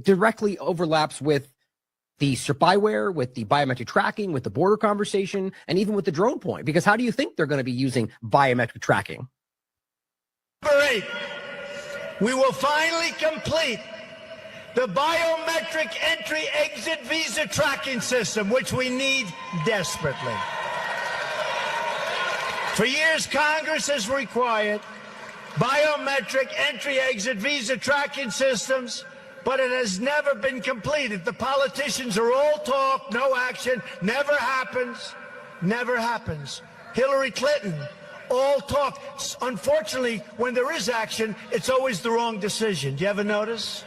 directly overlaps with the spyware, with the biometric tracking, with the border conversation, and even with the drone point. Because how do you think they're going to be using biometric tracking? Number 8, we will finally complete the biometric entry-exit visa tracking system, which we need desperately. For years, Congress has required biometric entry-exit visa tracking systems, but it has never been completed. The politicians are all talk, no action, never happens, never happens. Hillary Clinton, all talk. Unfortunately, when there is action, it's always the wrong decision. Do you ever notice?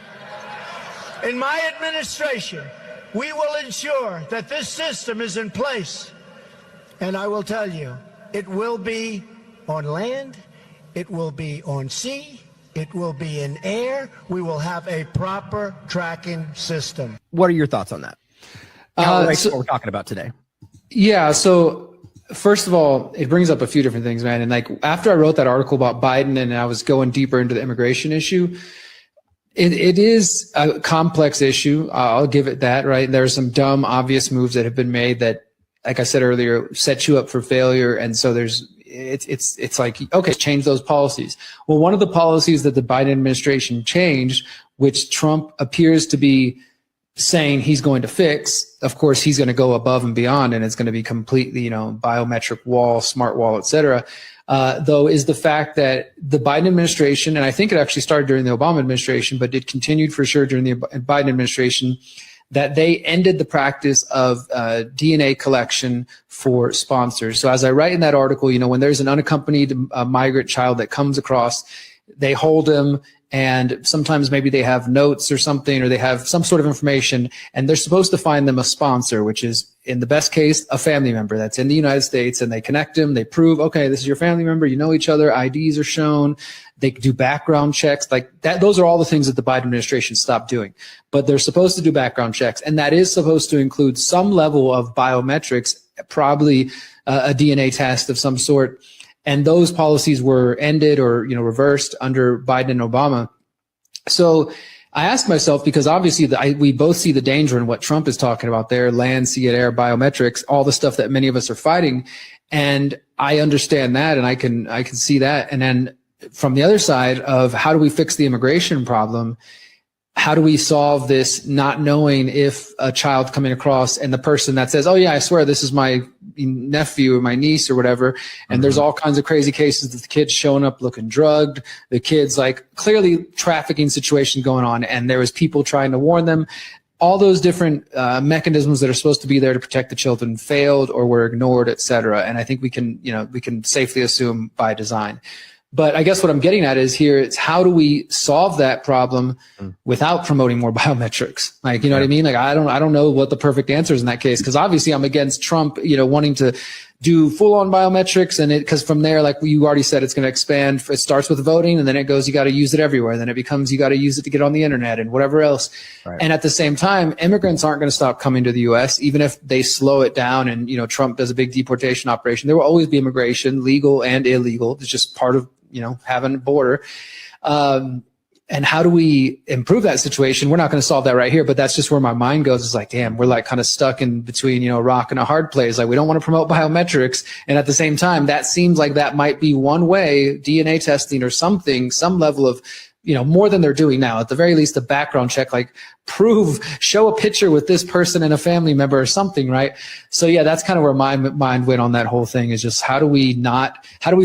In my administration, we will ensure that this system is in place. And I will tell you, it will be on land, it will be on sea, it will be in air. We will have a proper tracking system. What are your thoughts on that? What we're talking about today. Yeah, so first of all, it brings up a few different things, man. And like after I wrote that article about Biden and I was going deeper into the immigration issue, it is a complex issue. I'll give it that, right? There's some dumb, obvious moves that have been made that, like I said earlier, set you up for failure. And so it's like, okay, change those policies. Well, one of the policies that the Biden administration changed, which Trump appears to be saying he's going to fix, of course, he's going to go above and beyond, and it's going to be completely, biometric wall, smart wall, et cetera. Though, is the fact that the Biden administration, and I think it actually started during the Obama administration, but it continued for sure during the Biden administration, that they ended the practice of DNA collection for sponsors. So as I write in that article, when there's an unaccompanied migrant child that comes across, they hold him, and sometimes maybe they have notes or something, or they have some sort of information, and they're supposed to find them a sponsor, which is, in the best case, a family member that's in the United States, and they connect them, they prove, okay, this is your family member, you know each other, IDs are shown, they do background checks, like that. Those are all the things that the Biden administration stopped doing, but they're supposed to do background checks, and that is supposed to include some level of biometrics, probably a DNA test of some sort. And those policies were ended or, reversed under Biden and Obama. So I asked myself, because obviously we both see the danger in what Trump is talking about there, land, sea, and air, biometrics, all the stuff that many of us are fighting. And I understand that, and I can see that. And then from the other side of how do we fix the immigration problem? How do we solve this not knowing if a child coming across and the person that says, oh yeah, I swear this is my nephew or my niece or whatever. And there's all kinds of crazy cases that the kid's showing up looking drugged. The kid's like clearly trafficking situation going on. And there was people trying to warn them. All those different mechanisms that are supposed to be there to protect the children failed or were ignored, et cetera. And I think we can safely assume by design. But I guess what I'm getting at is here, it's how do we solve that problem without promoting more biometrics? Like, you know what I mean? Like, I don't know what the perfect answer is in that case, because obviously I'm against Trump, wanting to do full on biometrics, and because from there, like you already said, it's going to expand. It starts with voting, and then it goes, you got to use it everywhere. Then it becomes, you got to use it to get on the internet and whatever else. Right. And at the same time, immigrants aren't going to stop coming to the U.S. even if they slow it down. And Trump does a big deportation operation. There will always be immigration, legal and illegal. It's just part of having a border. And how do we improve that situation? We're not going to solve that right here, but that's just where my mind goes. It's like, damn, we're like kind of stuck in between, a rock and a hard place. Like, we don't want to promote biometrics. And at the same time, that seems like that might be one way, DNA testing or something, some level of, more than they're doing now. At the very least, a background check, like show a picture with this person and a family member or something, right? So yeah, that's kind of where my mind went on that whole thing, is just how do we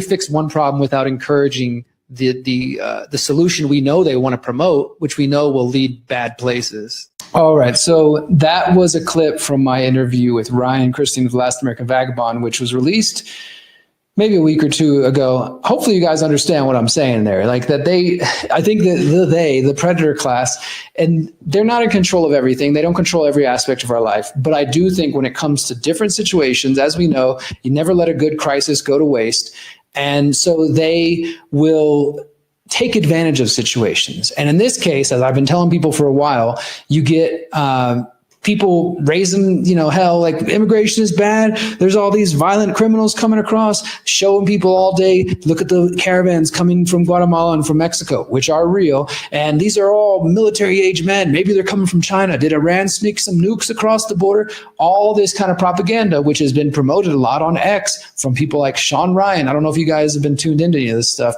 fix one problem without encouraging the solution we know they want to promote, which we know will lead bad places. All right, so that was a clip from my interview with Ryan Christine of The Last American Vagabond, which was released maybe a week or two ago. Hopefully you guys understand what I'm saying there. Like that I think that the predator class, and they're not in control of everything. They don't control every aspect of our life. But I do think when it comes to different situations, as we know, you never let a good crisis go to waste. And so they will take advantage of situations. And in this case, as I've been telling people for a while, you get people raising, hell, like immigration is bad. There's all these violent criminals coming across, showing people all day. Look at the caravans coming from Guatemala and from Mexico, which are real. And these are all military age men. Maybe they're coming from China. Did Iran sneak some nukes across the border? All this kind of propaganda, which has been promoted a lot on X from people like Sean Ryan. I don't know if you guys have been tuned into any of this stuff.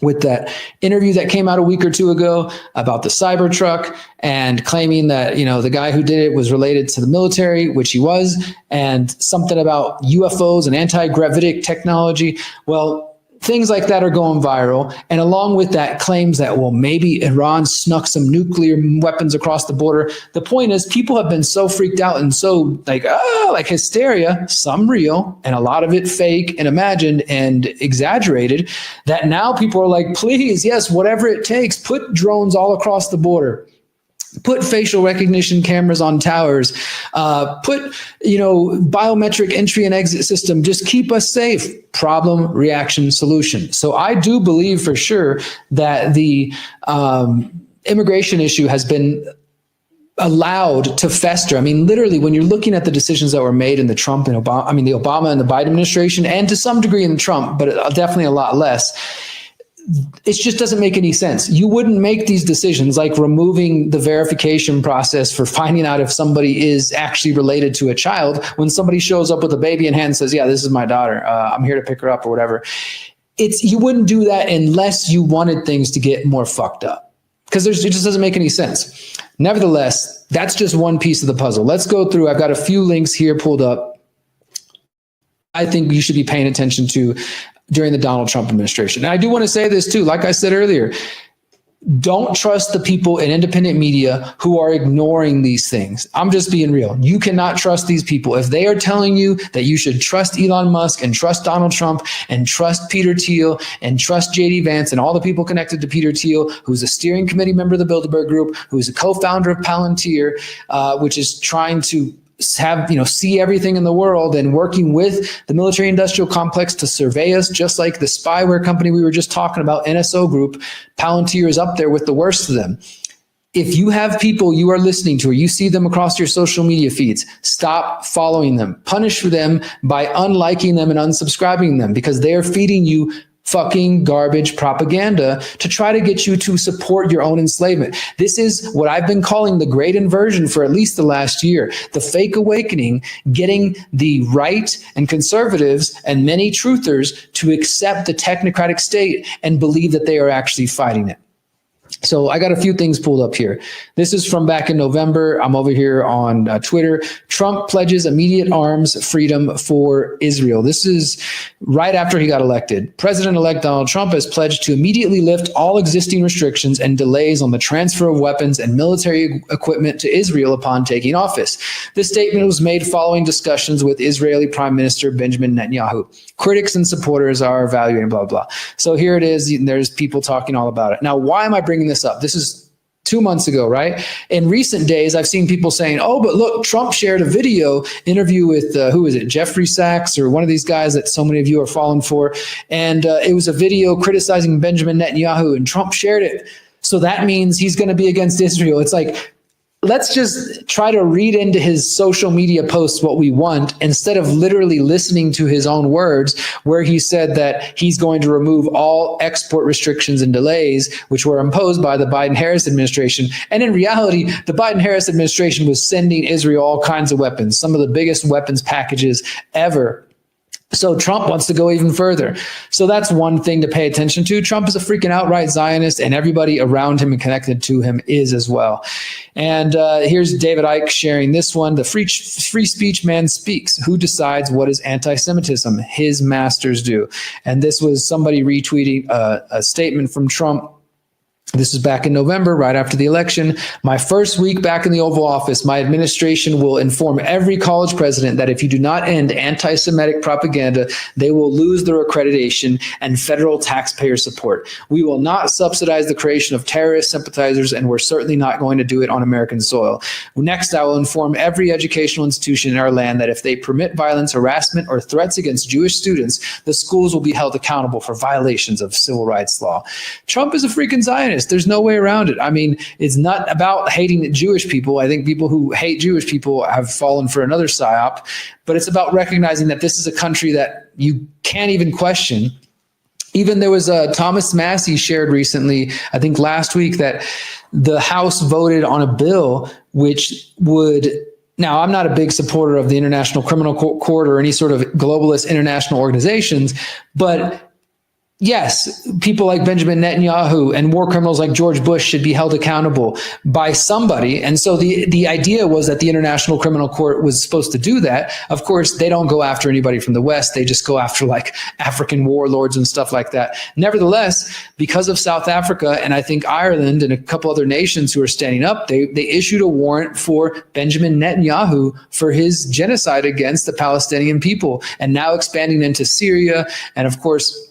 With that interview that came out a week or two ago about the Cybertruck and claiming that, the guy who did it was related to the military, which he was, and something about UFOs and anti-gravitic technology. Well, things like that are going viral. And along with that, claims that, well, maybe Iran snuck some nuclear weapons across the border. The point is, people have been so freaked out and so like hysteria, some real and a lot of it fake and imagined and exaggerated, that now people are like, please, yes, whatever it takes, put drones all across the border. Put facial recognition cameras on towers, put, biometric entry and exit system, just keep us safe. Problem, reaction, solution. So I do believe for sure that the immigration issue has been allowed to fester. I mean, literally, when you're looking at the decisions that were made in the Trump and Obama, the Obama and the Biden administration, and to some degree in the Trump, but definitely a lot less, it just doesn't make any sense. You wouldn't make these decisions like removing the verification process for finding out if somebody is actually related to a child when somebody shows up with a baby in hand and says, yeah, this is my daughter. I'm here to pick her up or whatever. You wouldn't do that unless you wanted things to get more fucked up, because it just doesn't make any sense. Nevertheless, that's just one piece of the puzzle. Let's go through. I've got a few links here pulled up I think you should be paying attention to during the Donald Trump administration. And I do want to say this too, like I said earlier, don't trust the people in independent media who are ignoring these things. I'm just being real. You cannot trust these people. If they are telling you that you should trust Elon Musk and trust Donald Trump and trust Peter Thiel and trust JD Vance and all the people connected to Peter Thiel, who's a steering committee member of the Bilderberg Group, who's a co-founder of Palantir, which is trying to see everything in the world and working with the military industrial complex to survey us, just like the spyware company we were just talking about, NSO Group. Palantir is up there with the worst of them. If you have people you are listening to or you see them across your social media feeds, stop following them. Punish them by unliking them and unsubscribing them, because they are feeding you fucking garbage propaganda to try to get you to support your own enslavement. This is what I've been calling the great inversion for at least the last year. The fake awakening, getting the right and conservatives and many truthers to accept the technocratic state and believe that they are actually fighting it. So I got a few things pulled up here. This is from back in November. I'm over here on Twitter. Trump pledges immediate arms freedom for Israel. This is right after he got elected. President-elect Donald Trump has pledged to immediately lift all existing restrictions and delays on the transfer of weapons and military equipment to Israel upon taking office. This statement was made following discussions with Israeli Prime Minister Benjamin Netanyahu. Critics and supporters are evaluating blah, blah. So here it is. There's people talking all about it. Now, why am I bringing this up? This is 2 months ago, right? In recent days, I've seen people saying, oh, but look, Trump shared a video interview with, who is it, Jeffrey Sachs, or one of these guys that so many of you are falling for. And it was a video criticizing Benjamin Netanyahu, and Trump shared it. So that means he's going to be against Israel. It's like, let's just try to read into his social media posts what we want, instead of literally listening to his own words, where he said that he's going to remove all export restrictions and delays, which were imposed by the Biden-Harris administration. And in reality, the Biden-Harris administration was sending Israel all kinds of weapons, some of the biggest weapons packages ever. So Trump wants to go even further. So that's one thing to pay attention to. Trump is a freaking outright Zionist, and everybody around him and connected to him is as well. And here's David Icke sharing this one. The free speech man speaks. Who decides what is anti-Semitism? His masters do. And this was somebody retweeting a statement from Trump. This is back in November, right after the election. My first week back in the Oval Office, my administration will inform every college president that if you do not end anti-Semitic propaganda, they will lose their accreditation and federal taxpayer support. We will not subsidize the creation of terrorist sympathizers, and we're certainly not going to do it on American soil. Next, I will inform every educational institution in our land that if they permit violence, harassment, or threats against Jewish students, the schools will be held accountable for violations of civil rights law. Trump is a freaking Zionist. There's no way around it. I mean, it's not about hating Jewish people. I think people who hate Jewish people have fallen for another psyop, but it's about recognizing that this is a country that you can't even question. Even there was Thomas Massey shared recently, I think last week, that the House voted on a bill which would, now I'm not a big supporter of the International Criminal Court or any sort of globalist international organizations, but yes, people like Benjamin Netanyahu and war criminals like George Bush should be held accountable by somebody. And so the idea was that the International Criminal Court was supposed to do that. Of course, they don't go after anybody from the West. They just go after like African warlords and stuff like that. Nevertheless, because of South Africa and I think Ireland and a couple other nations who are standing up, they issued a warrant for Benjamin Netanyahu for his genocide against the Palestinian people, and now expanding into Syria and of course,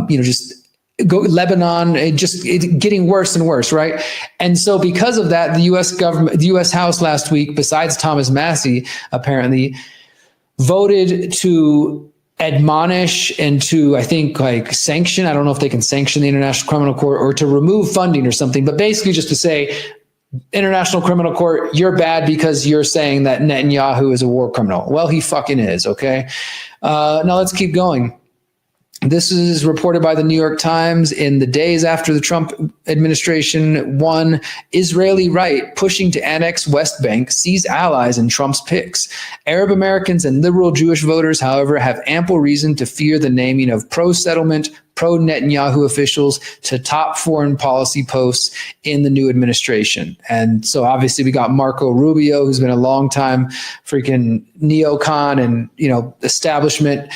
just go Lebanon, getting worse and worse, right? And so because of that, the U.S. government, the U.S. House last week, besides Thomas Massey, apparently voted to admonish and to, I think, like sanction. I don't know if they can sanction the International Criminal Court or to remove funding or something, but basically just to say, International Criminal Court, you're bad because you're saying that Netanyahu is a war criminal. Well, he fucking is, okay? Now let's keep going. This is reported by the New York Times in the days after the Trump administration won. Israeli right pushing to annex West Bank sees allies in Trump's picks. Arab Americans and liberal Jewish voters, however, have ample reason to fear the naming of pro-settlement, pro-Netanyahu officials to top foreign policy posts in the new administration. And so obviously we got Marco Rubio, who's been a long time freaking neocon and, establishment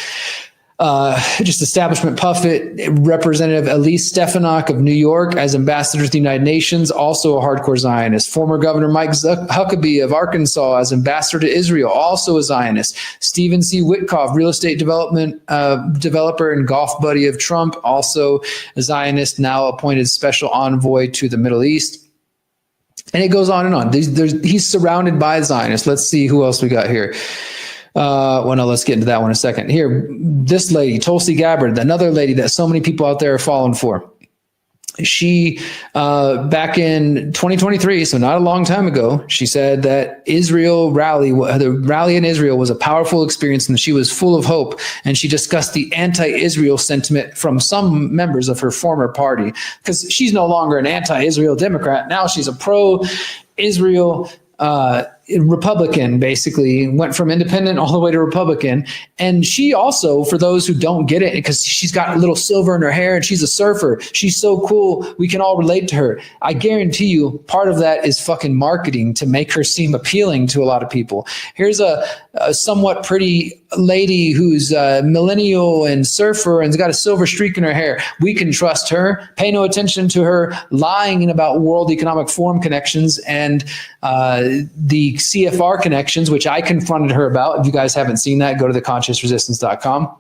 puppet. Representative Elise Stefanik of New York as ambassador to the United Nations, also a hardcore Zionist. Former Governor Mike Huckabee of Arkansas as ambassador to Israel, also a Zionist. Stephen C. Witkoff, real estate developer and golf buddy of Trump, also a Zionist, now appointed special envoy to the Middle East. And it goes on and on. He's surrounded by Zionists. Let's see who else we got here. Let's get into that one in a second. Here, this lady, Tulsi Gabbard, another lady that so many people out there are falling for. She, back in 2023, so not a long time ago, she said that the rally in Israel was a powerful experience and she was full of hope. And she discussed the anti-Israel sentiment from some members of her former party, because she's no longer an anti-Israel Democrat. Now she's a pro-Israel Republican, basically went from independent all the way to Republican. And she also, for those who don't get it, because she's got a little silver in her hair and she's a surfer, she's so cool, we can all relate to her. I guarantee you part of that is fucking marketing to make her seem appealing to a lot of people. Here's a somewhat pretty lady who's a millennial and surfer and's got a silver streak in her hair. We can trust her. Pay no attention to her lying about World Economic Forum connections and the CFR connections, which I confronted her about. If you guys haven't seen that, go to theconsciousresistance.com.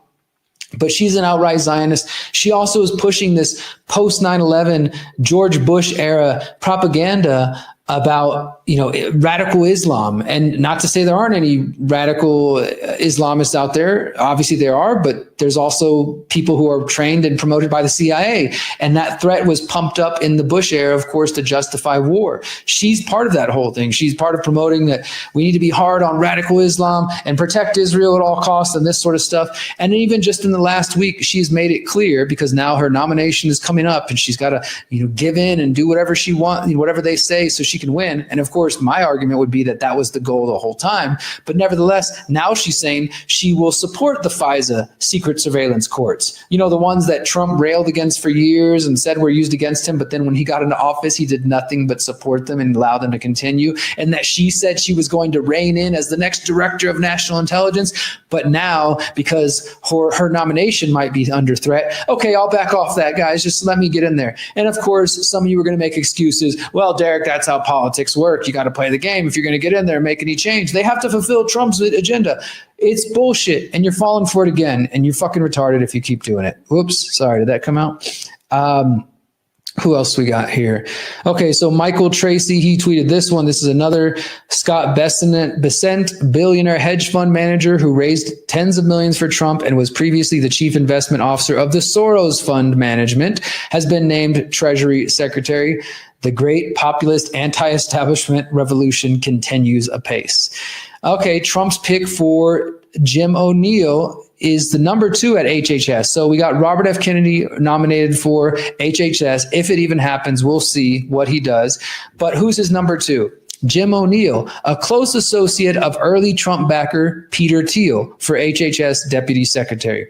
But she's an outright Zionist. She also is pushing this post 9/11 George Bush era propaganda about, radical Islam. And not to say there aren't any radical Islamists out there. Obviously there are, but there's also people who are trained and promoted by the CIA. And that threat was pumped up in the Bush era, of course, to justify war. She's part of that whole thing. She's part of promoting that we need to be hard on radical Islam and protect Israel at all costs and this sort of stuff. And even just in the last week, she's made it clear, because now her nomination is coming up and she's got to, give in and do whatever she wants, whatever they say, so she can win. And of course, my argument would be that was the goal the whole time. But nevertheless, now she's saying she will support the FISA secret surveillance courts. The ones that Trump railed against for years and said were used against him. But then when he got into office, he did nothing but support them and allow them to continue. And that she said she was going to rein in as the next director of national intelligence. But now, because her nomination might be under threat, okay, I'll back off that, guys. Just let me get in there. And of course, some of you are going to make excuses. Well, Derrick, that's how politics work. You got to play the game if you're going to get in there and make any change. They have to fulfill Trump's agenda. It's bullshit, and you're falling for it again, and you're fucking retarded if you keep doing it. Whoops, sorry, did that come out? Who else we got here? Okay, so Michael Tracy, he tweeted this one. This is another Scott Bessent, billionaire hedge fund manager who raised tens of millions for Trump and was previously the chief investment officer of the Soros Fund Management, has been named Treasury Secretary. The great populist anti-establishment revolution continues apace. Okay, Trump's pick for Jim O'Neill is the number 2 at HHS. So we got Robert F. Kennedy nominated for HHS. If it even happens, we'll see what he does. But who's his number 2? Jim O'Neill, a close associate of early Trump backer Peter Thiel for HHS Deputy Secretary.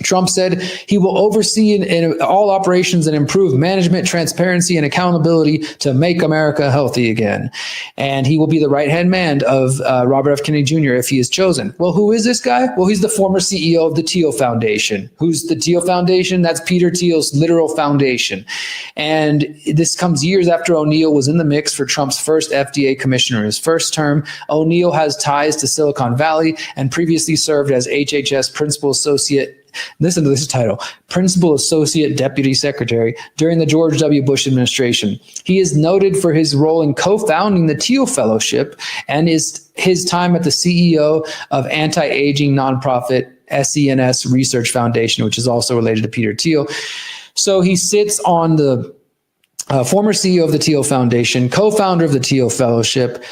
Trump said he will oversee in all operations and improve management, transparency, and accountability to make America healthy again. And he will be the right-hand man of Robert F. Kennedy Jr. if he is chosen. Well, who is this guy? Well, he's the former CEO of the Thiel Foundation. Who's the Thiel Foundation? That's Peter Thiel's literal foundation. And this comes years after O'Neill was in the mix for Trump's first FDA commissioner in his first term. O'Neill has ties to Silicon Valley and previously served as HHS Principal Associate. Listen to this title, Principal Associate Deputy Secretary during the George W. Bush administration. He is noted for his role in co-founding the Thiel Fellowship and his time at the CEO of anti-aging nonprofit SENS Research Foundation, which is also related to Peter Thiel. So he sits on the former CEO of the Thiel Foundation, co-founder of the Thiel Fellowship,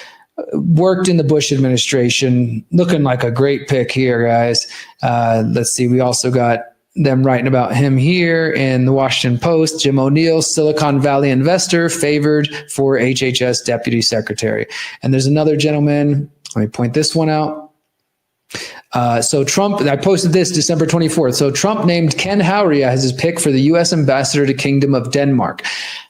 worked in the Bush administration, looking like a great pick here, guys. Let's see. We also got them writing about him here in the Washington Post. Jim O'Neill, Silicon Valley investor, favored for HHS Deputy Secretary. And there's another gentleman. Let me point this one out. So Trump, I posted this December 24th. So Trump named Ken Howry as his pick for the U.S. ambassador to Kingdom of Denmark.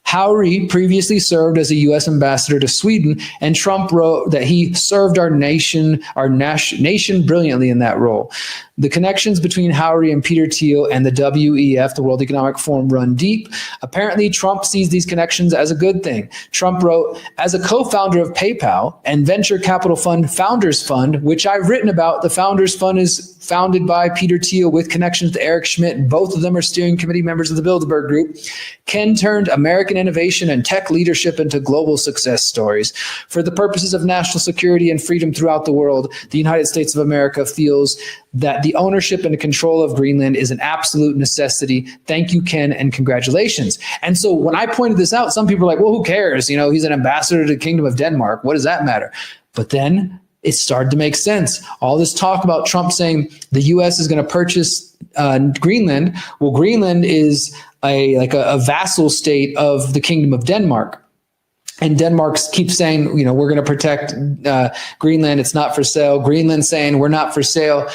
Howry previously served as a U.S. ambassador to Sweden, and Trump wrote that he served our nation brilliantly in that role. The connections between Howry and Peter Thiel and the WEF, the World Economic Forum, run deep. Apparently, Trump sees these connections as a good thing. Trump wrote, as a co-founder of PayPal and venture capital fund Founders Fund, which I've written about, the Founders Fund is founded by Peter Thiel with connections to Eric Schmidt. Both of them are steering committee members of the Bilderberg Group. Ken turned American innovation and tech leadership into global success stories. For the purposes of national security and freedom throughout the world, the United States of America feels that the ownership and control of Greenland is an absolute necessity. Thank you, Ken, and congratulations. And so when I pointed this out, some people are like, well, who cares? You know, he's an ambassador to the Kingdom of Denmark. What does that matter? But then it started to make sense. All this talk about Trump saying the U.S. is going to purchase Greenland. Well, Greenland is a vassal state of the Kingdom of Denmark. And Denmark keeps saying, you know, we're going to protect Greenland. It's not for sale. Greenland saying we're not for sale.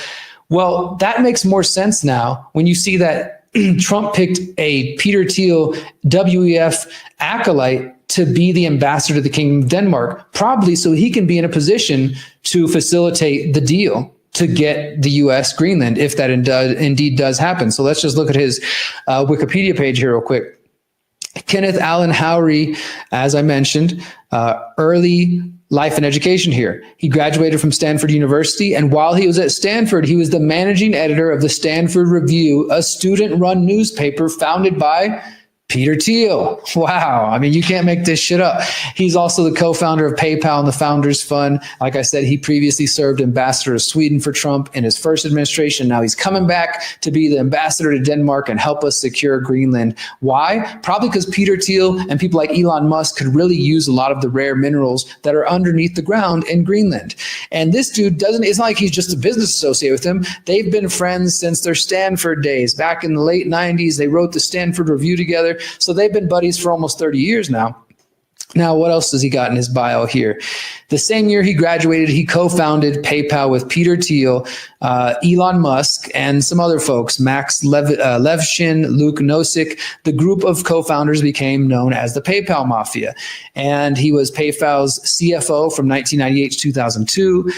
Well, that makes more sense now when you see that Trump picked a Peter Thiel WEF acolyte to be the ambassador to the Kingdom of Denmark, probably so he can be in a position to facilitate the deal to get the U.S. Greenland, if that indeed does happen. So let's just look at his Wikipedia page here real quick. Kenneth Allen Howry, as I mentioned, early life and education here. He graduated from Stanford University, and while he was at Stanford, he was the managing editor of the Stanford Review, a student-run newspaper founded by Peter Thiel. Wow. I mean, you can't make this shit up. He's also the co-founder of PayPal and the Founders Fund. Like I said, he previously served ambassador to Sweden for Trump in his first administration. Now he's coming back to be the ambassador to Denmark and help us secure Greenland. Why? Probably because Peter Thiel and people like Elon Musk could really use a lot of the rare minerals that are underneath the ground in Greenland. And this dude it's not like he's just a business associate with him. They've been friends since their Stanford days. Back in the late 90s, they wrote the Stanford Review together. So they've been buddies for almost 30 years now. Now, what else does he got in his bio here? The same year he graduated, he co-founded PayPal with Peter Thiel, Elon Musk, and some other folks, Max Levchin, Luke Nosik. The group of co-founders became known as the PayPal Mafia. And he was PayPal's CFO from 1998 to 2002.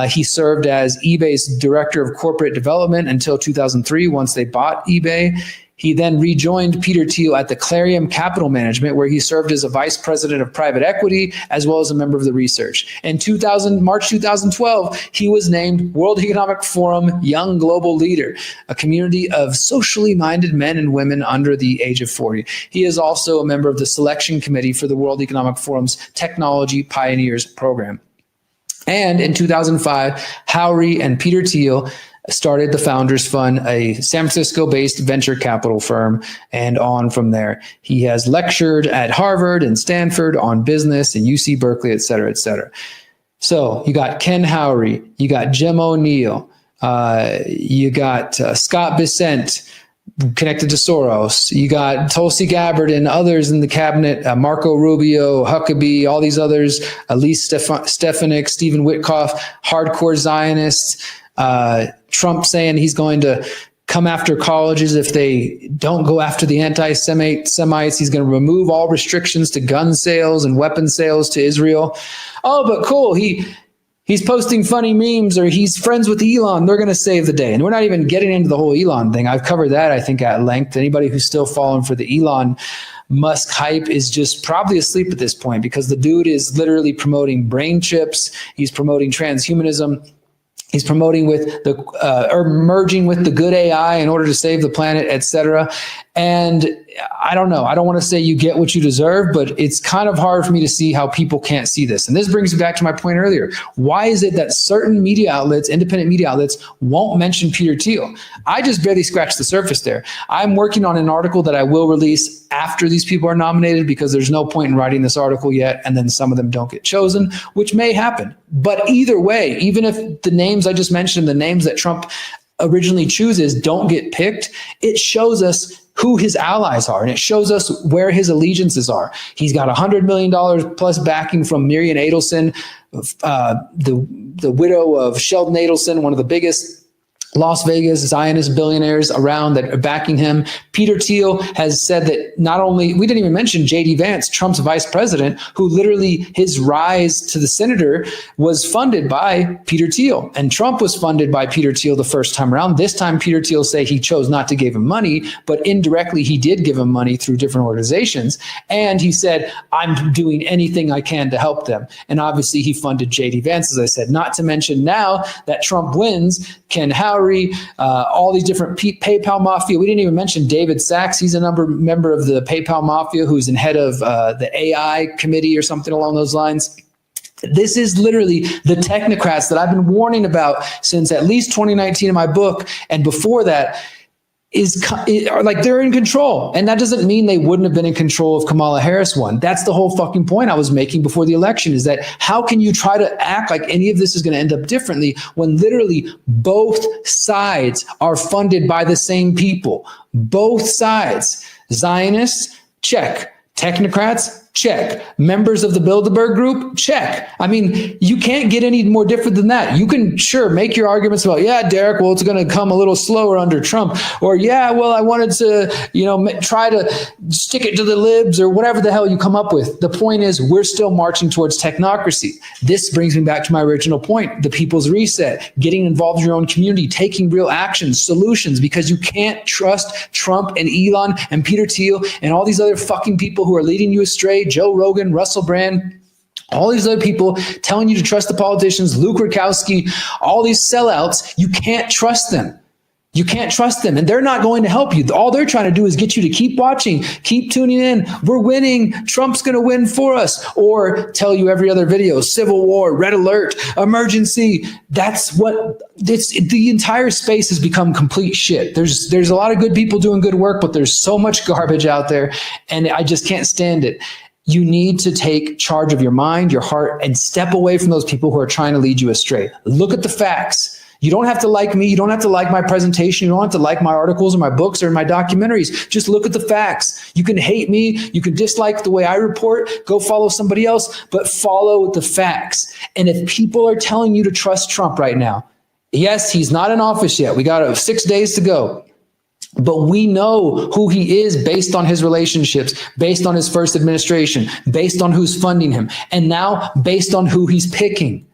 He served as eBay's director of corporate development until 2003, once they bought eBay. He then rejoined Peter Thiel at the Clarium Capital Management, where he served as a vice president of private equity, as well as a member of the research. In March 2012, he was named World Economic Forum Young Global Leader, a community of socially minded men and women under the age of 40. He is also a member of the selection committee for the World Economic Forum's Technology Pioneers program. And in 2005, Howry and Peter Thiel started the Founders Fund, a San Francisco-based venture capital firm, and on from there. He has lectured at Harvard and Stanford on business and UC Berkeley, et cetera, et cetera. So you got Ken Howry, you got Jim O'Neill, you got Scott Bessent, connected to Soros. You got Tulsi Gabbard and others in the cabinet, Marco Rubio, Huckabee, all these others, Elise Stefanik, Stephen Witkoff, hardcore Zionists, Trump saying he's going to come after colleges if they don't go after the anti-Semites. He's going to remove all restrictions to gun sales and weapon sales to Israel. Oh, but cool. He's posting funny memes, or he's friends with Elon. They're going to save the day. And we're not even getting into the whole Elon thing. I've covered that, I think, at length. Anybody who's still falling for the Elon Musk hype is just probably asleep at this point, because the dude is literally promoting brain chips. He's promoting transhumanism. He's promoting or merging with the good AI in order to save the planet, et cetera. And I don't know. I don't want to say you get what you deserve, but it's kind of hard for me to see how people can't see this. And this brings me back to my point earlier. Why is it that certain media outlets, independent media outlets, won't mention Peter Thiel? I just barely scratched the surface there. I'm working on an article that I will release after these people are nominated, because there's no point in writing this article yet, and then some of them don't get chosen, which may happen. But either way, even if the names I just mentioned, the names that Trump originally chooses, don't get picked, it shows us who his allies are, and it shows us where his allegiances are. He's got $100 million plus backing from Miriam Adelson, the widow of Sheldon Adelson, one of the biggest Las Vegas Zionist billionaires around that are backing him. Peter Thiel has said that not only, we didn't even mention J.D. Vance, Trump's vice president, who literally his rise to the senator was funded by Peter Thiel. And Trump was funded by Peter Thiel the first time around. This time, Peter Thiel say he chose not to give him money, but indirectly he did give him money through different organizations. And he said, I'm doing anything I can to help them. And obviously he funded J.D. Vance, as I said, not to mention now that Trump wins, Ken Howry, all these different PayPal Mafia. We didn't even mention David Sachs. He's a member of the PayPal Mafia, who's in head of the AI committee or something along those lines. This is literally the technocrats that I've been warning about since at least 2019 in my book. And before that, like they're in control. And that doesn't mean they wouldn't have been in control if Kamala Harris won. That's the whole fucking point I was making before the election, is that how can you try to act like any of this is going to end up differently when literally both sides are funded by the same people? Both sides. Zionists, check. Technocrats, check. Members of the Bilderberg group, check. I mean, you can't get any more different than that. You can sure make your arguments about, yeah, Derrick, well, it's going to come a little slower under Trump, or yeah, well, I wanted to, try to stick it to the libs, or whatever the hell you come up with. The point is, we're still marching towards technocracy. This brings me back to my original point, the people's reset, getting involved in your own community, taking real actions, solutions, because you can't trust Trump and Elon and Peter Thiel and all these other fucking people who are leading you astray, Joe Rogan, Russell Brand, all these other people telling you to trust the politicians, Luke Rudkowski, all these sellouts. You can't trust them. You can't trust them, and they're not going to help you. All they're trying to do is get you to keep watching, keep tuning in. We're winning. Trump's going to win for us. Or tell you every other video, civil war, red alert, emergency. That's what the entire space has become complete shit. There's a lot of good people doing good work, but there's so much garbage out there, and I just can't stand it. You need to take charge of your mind, your heart, and step away from those people who are trying to lead you astray. Look at the facts. You don't have to like me. You don't have to like my presentation. You don't have to like my articles or my books or my documentaries. Just look at the facts. You can hate me. You can dislike the way I report. Go follow somebody else, but follow the facts. And if people are telling you to trust Trump right now, yes, he's not in office yet. We got 6 days to go. But we know who he is based on his relationships, based on his first administration, based on who's funding him, and now based on who he's picking.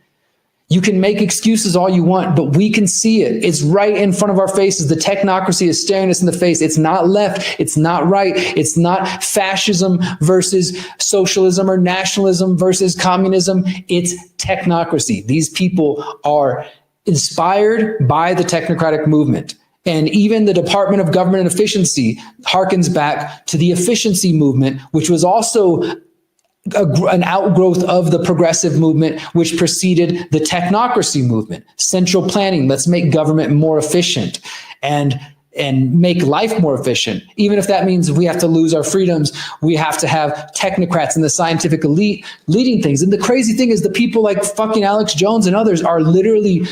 You can make excuses all you want, but we can see it. It's right in front of our faces. The technocracy is staring us in the face. It's not left. It's not right. It's not fascism versus socialism or nationalism versus communism. It's technocracy. These people are inspired by the technocratic movement. And even the Department of Government and Efficiency harkens back to the efficiency movement, which was also an outgrowth of the progressive movement, which preceded the technocracy movement. Central planning, let's make government more efficient and make life more efficient. Even if that means we have to lose our freedoms, we have to have technocrats and the scientific elite leading things. And the crazy thing is the people like fucking Alex Jones and others are literally,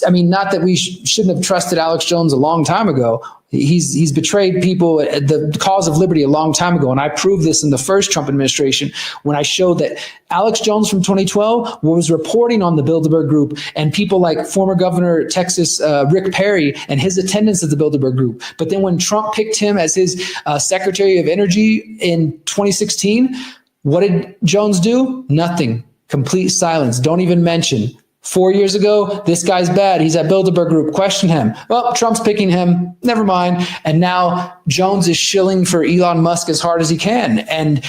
I mean, not that we shouldn't have trusted Alex Jones a long time ago. He's betrayed people, the cause of liberty, a long time ago. And I proved this in the first Trump administration when I showed that Alex Jones from 2012 was reporting on the Bilderberg Group and people like former Governor of Texas, Rick Perry, and his attendance at the Bilderberg Group. But then when Trump picked him as his Secretary of Energy in 2016, what did Jones do? Nothing. Complete silence. Don't even mention. 4 years ago, this guy's bad. He's at Bilderberg Group. Question him. Well, Trump's picking him. Never mind. And now Jones is shilling for Elon Musk as hard as he can. And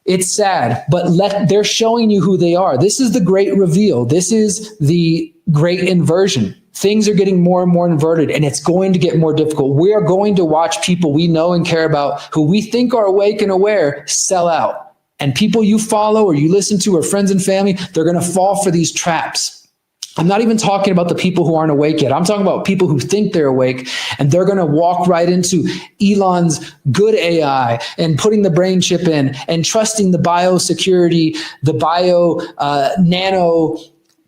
it's sad, but they're showing you who they are. This is the great reveal. This is the great inversion. Things are getting more and more inverted, and it's going to get more difficult. We are going to watch people we know and care about, who we think are awake and aware, sell out. And people you follow or you listen to or friends and family, they're going to fall for these traps. I'm not even talking about the people who aren't awake yet. I'm talking about people who think they're awake, and they're going to walk right into Elon's good AI and putting the brain chip in and trusting the biosecurity, the nano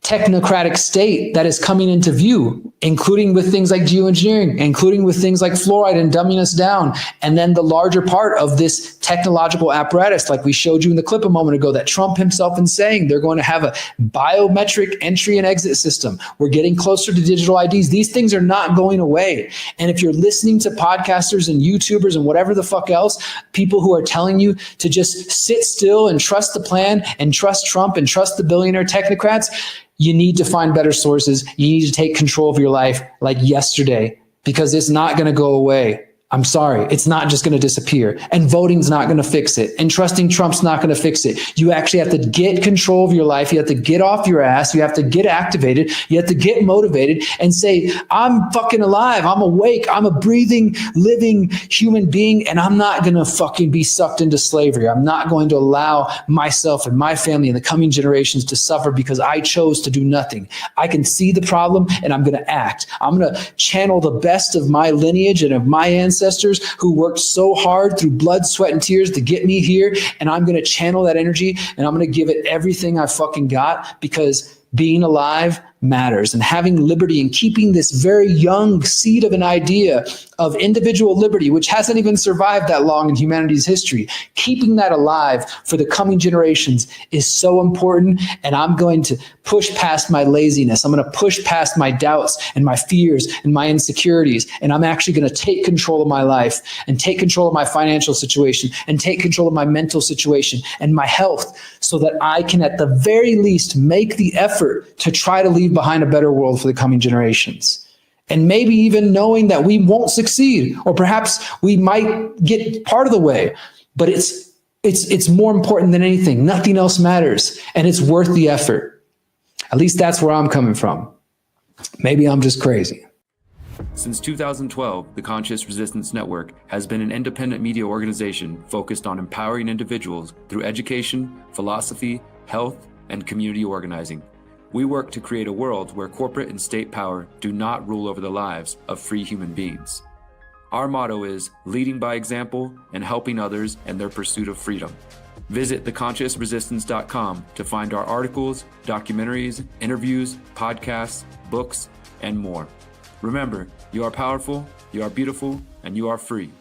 technocratic state that is coming into view, including with things like geoengineering, including with things like fluoride and dumbing us down. And then the larger part of this technological apparatus, like we showed you in the clip a moment ago, that Trump himself is saying they're going to have a biometric entry and exit system. We're getting closer to digital IDs. These things are not going away. And if you're listening to podcasters and YouTubers and whatever the fuck else, people who are telling you to just sit still and trust the plan and trust Trump and trust the billionaire technocrats, you need to find better sources. You need to take control of your life like yesterday, because it's not going to go away. I'm sorry. It's not just going to disappear, and voting's not going to fix it, and trusting Trump's not going to fix it. You actually have to get control of your life. You have to get off your ass. You have to get activated. You have to get motivated and say, I'm fucking alive. I'm awake. I'm a breathing, living human being, and I'm not going to fucking be sucked into slavery. I'm not going to allow myself and my family and the coming generations to suffer because I chose to do nothing. I can see the problem, and I'm going to act. I'm going to channel the best of my lineage and of my ancestors who worked so hard through blood, sweat, and tears to get me here. And I'm going to channel that energy, and I'm going to give it everything I fucking got, because being alive matters, and having liberty and keeping this very young seed of an idea of individual liberty, which hasn't even survived that long in humanity's history, keeping that alive for the coming generations is so important. And I'm going to push past my laziness. I'm going to push past my doubts and my fears and my insecurities. And I'm actually going to take control of my life and take control of my financial situation and take control of my mental situation and my health, so that I can at the very least make the effort to try to leave behind a better world for the coming generations. And maybe even knowing that we won't succeed, or perhaps we might get part of the way, but it's more important than anything. Nothing else matters, and it's worth the effort. At least that's where I'm coming from. Maybe I'm just crazy. Since 2012, the Conscious Resistance Network has been an independent media organization focused on empowering individuals through education, philosophy, health, and community organizing. We work to create a world where corporate and state power do not rule over the lives of free human beings. Our motto is leading by example and helping others in their pursuit of freedom. Visit theconsciousresistance.com to find our articles, documentaries, interviews, podcasts, books, and more. Remember, you are powerful, you are beautiful, and you are free.